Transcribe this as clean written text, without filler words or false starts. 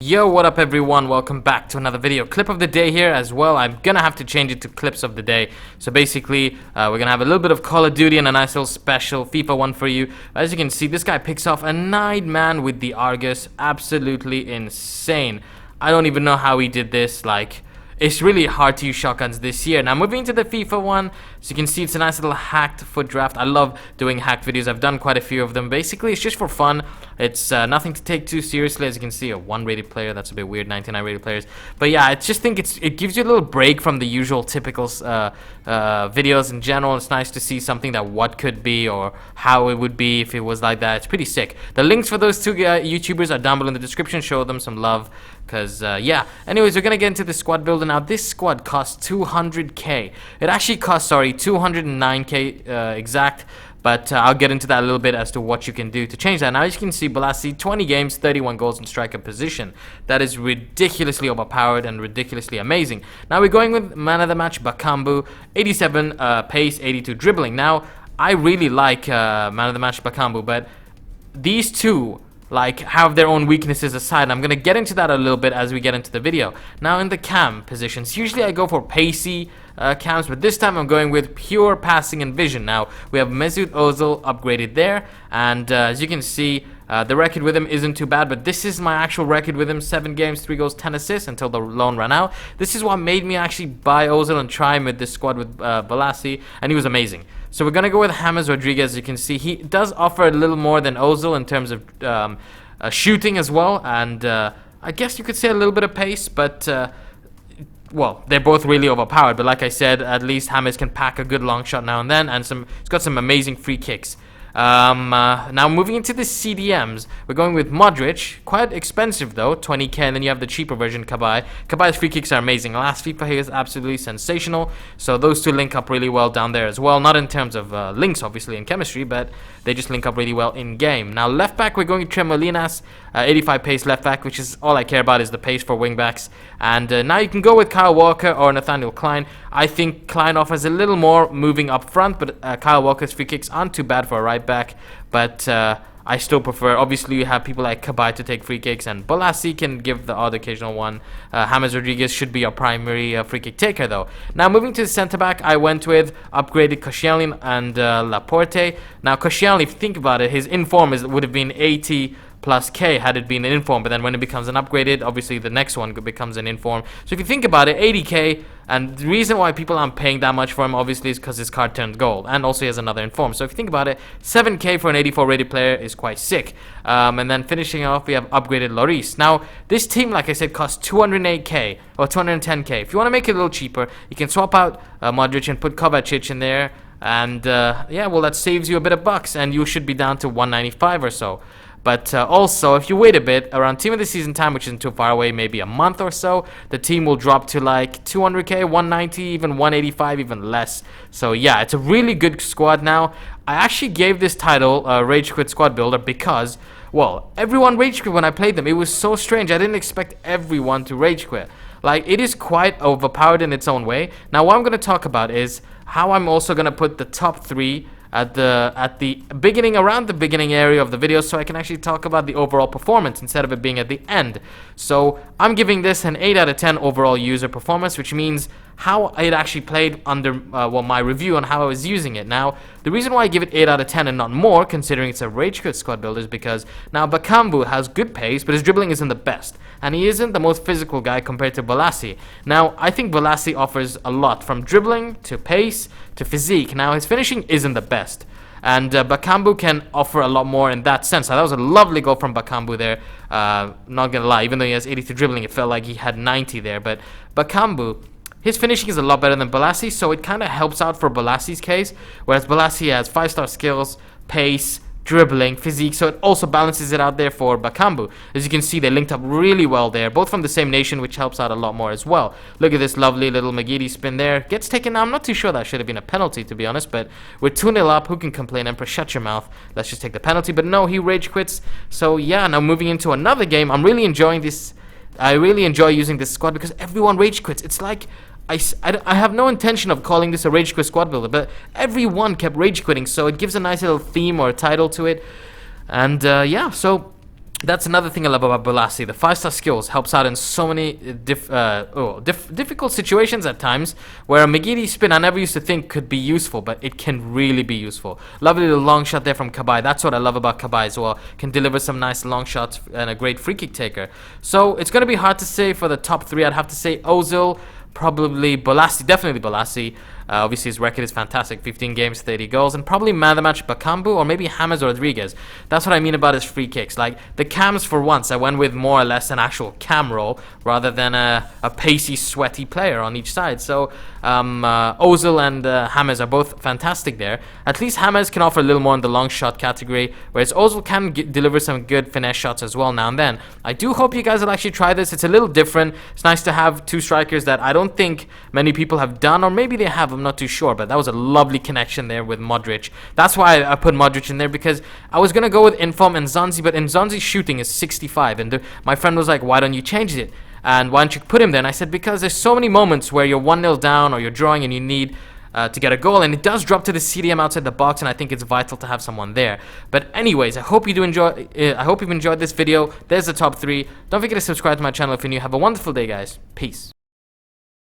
Yo, what up everyone, welcome back to another video. Clip of the day here as well. I'm gonna have to change it to clips of the day. So basically, we're gonna have a little bit of Call of Duty and a nice little special FIFA one for you. As you can see, this guy picks off a 9-man with the Argus. Absolutely insane. I don't even know how he did this, like... It's really hard to use shotguns this year. Now moving to the FIFA one, so you can see it's a nice little hacked foot draft. I love doing hacked videos. I've done quite a few of them. Basically, it's just for fun. It's nothing to take too seriously. As you can see, a 1 rated player. That's a bit weird, 99 rated players. But yeah, I just think it gives you a little break from the usual typical videos in general. It's nice to see something that what could be or how it would be if it was like that. It's pretty sick. The links for those two YouTubers are down below in the description. Show them some love. Because, yeah. Anyways, we're going to get into the squad builder. Now, this squad costs 200k. It actually costs, 209k exact. But I'll get into that a little bit as to what you can do to change that. Now, as you can see, Balassi, 20 games, 31 goals in striker position. That is ridiculously overpowered and ridiculously amazing. Now, we're going with man of the match, Bakambu. 87 pace, 82 dribbling. Now, I really like man of the match, Bakambu. But these two... like have their own weaknesses aside. I'm gonna get into that a little bit as we get into the video. Now in the cam positions, usually I go for pacey cams, but this time I'm going with pure passing and vision. Now we have Mesut Ozil upgraded there, and as you can see, the record with him isn't too bad, but this is my actual record with him: 7 games, 3 goals, 10 assists until the loan ran out. This is what made me actually buy Ozil and try him with this squad with Balassi, and he was amazing. So we're gonna go with James Rodriguez. You can see he does offer a little more than Ozil in terms of shooting as well, and I guess you could say a little bit of pace, but well, they're both really overpowered. But like I said, at least James can pack a good long shot now and then, and he's got some amazing free kicks. Now moving into the CDMs, we're going with Modric, quite expensive though, 20k, and then you have the cheaper version, Kabay. Kabay's free kicks are amazing. Last FIFA he was absolutely sensational, so those two link up really well down there as well, not in terms of links obviously in chemistry, but they just link up really well in game. Now left back, we're going with Tremolinas, 85 pace left back, which is all I care about is the pace for wing backs, and now you can go with Kyle Walker or Nathaniel Klein. I think Klein offers a little more moving up front, but Kyle Walker's free kicks aren't too bad for a right back, but I still prefer, obviously you have people like Kabay to take free kicks, and Balassi can give the odd occasional one. James Rodriguez should be your primary free kick taker though. Now moving to the centre back, I went with upgraded Koscielny and Laporte. Now Koscielny, if you think about it, his inform would have been 80 plus K had it been an inform, but then when it becomes an upgraded, obviously the next one becomes an inform. So if you think about it, 80k, and the reason why people aren't paying that much for him obviously is because his card turned gold, and also he has another inform. So if you think about it, 7k for an 84 rated player is quite sick. And then finishing off, we have upgraded Lloris. Now this team, like I said, costs 208k or 210k. If you want to make it a little cheaper, you can swap out Modric and put Kovacic in there, and yeah, well, that saves you a bit of bucks, and you should be down to 195 or so. But also, if you wait a bit, around team of the season time, which isn't too far away, maybe a month or so, the team will drop to like 200k, 190, even 185, even less. So yeah, it's a really good squad now. I actually gave this title Rage Quit Squad Builder because, well, everyone rage quit when I played them. It was so strange. I didn't expect everyone to rage quit. Like, it is quite overpowered in its own way. Now, what I'm going to talk about is how I'm also going to put the top 3 at the beginning, around the beginning area of the video, so I can actually talk about the overall performance instead of it being at the end. So I'm giving this an 8 out of 10 overall user performance, which means how it actually played under well, my review on how I was using it. Now, the reason why I give it 8 out of 10 and not more, considering it's a Rage Quit squad builder, is because now Bakambu has good pace, but his dribbling isn't the best, and he isn't the most physical guy compared to Balassi. Now, I think Balassi offers a lot, from dribbling to pace to physique. Now, his finishing isn't the best, and Bakambu can offer a lot more in that sense. Now, that was a lovely goal from Bakambu there. Not gonna lie, even though he has 83 dribbling, it felt like he had 90 there. But Bakambu, his finishing is a lot better than Balassi, so it kind of helps out for Balassi's case, whereas Balassi has 5-star skills, pace, dribbling, physique, so it also balances it out there for Bakambu. As you can see, they linked up really well there, both from the same nation, which helps out a lot more as well. Look at this lovely little Magidi spin there. Gets taken now. I'm not too sure that should have been a penalty, to be honest, but we're 2-0 up. Who can complain? Emperor, shut your mouth. Let's just take the penalty. But no, he rage quits. So yeah, now moving into another game, I'm really enjoying this. I really enjoy using this squad because everyone rage quits. It's like I have no intention of calling this a Rage Quit squad builder, but everyone kept rage quitting, so it gives a nice little theme or a title to it. And yeah, so That's another thing I love about Balassi. The 5-star skills helps out in so many difficult situations at times, where a McGeady spin I never used to think could be useful, but it can really be useful. Lovely little long shot there from Kabai. That's what I love about Kabai as well. Can deliver some nice long shots and a great free kick taker. So it's going to be hard to say for the top 3. I'd have to say Ozil, probably Balassi, definitely Balassi. Obviously his record is fantastic, 15 games, 30 goals, and probably man of the match Bakambu or maybe James Rodriguez. That's what I mean about his free kicks. Like the cams, for once I went with more or less an actual cam roll rather than a pacey, sweaty player on each side. So Ozil and James are both fantastic there. At least James can offer a little more in the long shot category, whereas Ozil can deliver some good finesse shots as well now and then. I do hope you guys will actually try this. It's a little different. It's nice to have 2 strikers that I don't think many people have done, or maybe they have, I'm not too sure, but that was a lovely connection there with Modric. That's why I put Modric in there, because I was going to go with Inform and Nzonzi, but Nzonzi's shooting is 65, and my friend was like, why don't you change it? And why don't you put him there? And I said, because there's so many moments where you're 1-0 down or you're drawing and you need to get a goal, and it does drop to the CDM outside the box, and I think it's vital to have someone there. But anyways, I hope you do enjoy. I hope you've enjoyed this video. There's the top 3. Don't forget to subscribe to my channel if you're new. Have a wonderful day, guys. Peace.